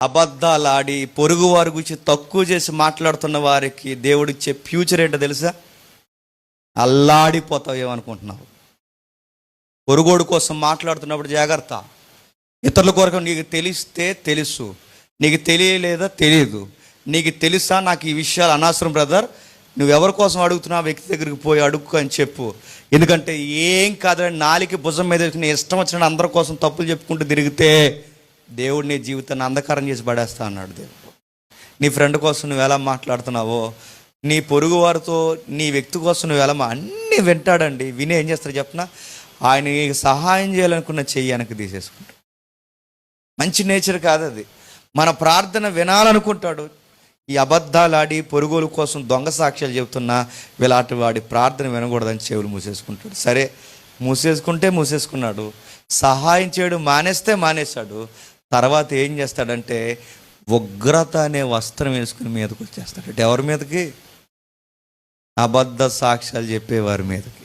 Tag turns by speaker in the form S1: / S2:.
S1: అబద్ధాలాడి పొరుగు వారి గురించి తక్కువ చేసి మాట్లాడుతున్న వారికి దేవుడిచ్చే ఫ్యూచర్ ఏంటో తెలుసా? అల్లాడిపోతావు ఏమనుకుంటున్నావు? పొరుగోడు కోసం మాట్లాడుతున్నప్పుడు జాగ్రత్త. ఇతరుల కొరకు నీకు తెలిస్తే తెలుసు, నీకు తెలియలేదా తెలియదు. నీకు తెలుసా నాకు ఈ విషయాలు అనవసరం బ్రదర్, నువ్వెవరి కోసం అడుగుతున్నా ఆ వ్యక్తి దగ్గరికి పోయి అడుగు అని చెప్పు. ఎందుకంటే ఏం కాదని నాలికి భుజం మీద నీ ఇష్టం వచ్చిన అందరి కోసం తప్పులు చెప్పుకుంటూ తిరిగితే దేవుడు నీ జీవితాన్ని అంధకారం చేసి పడేస్తా అన్నాడు దేవుడు. నీ ఫ్రెండ్ కోసం నువ్వు ఎలా మాట్లాడుతున్నావో, నీ పొరుగు వారితో నీ వ్యక్తి కోసం నువ్వు ఎలా అన్నీ వింటాడండి. విని ఏం చేస్తాడు చెప్పనా? ఆయన సహాయం చేయాలనుకున్న చెయ్యి వెనక్కి తీసేసుకుంటాడు. మంచి నేచర్ కాదు అది. మన ప్రార్థన వినాలనుకుంటాడు. ఈ అబద్ధాలాడి పొరుగుల కోసం దొంగ సాక్ష్యాలు చెబుతున్నా వీలాంటి వాడి ప్రార్థన వినకూడదని చెవులు మూసేసుకుంటాడు. సరే, మూసేసుకున్నాడు. సహాయం చేయడం మానేశాడు. తర్వాత ఏం చేస్తాడంటే ఉగ్రత అనే వస్త్రం వేసుకుని మీదకి వచ్చేస్తాడు. ఎవరి మీదకి? అబద్ధ సాక్ష్యాలు చెప్పేవారి మీదకి.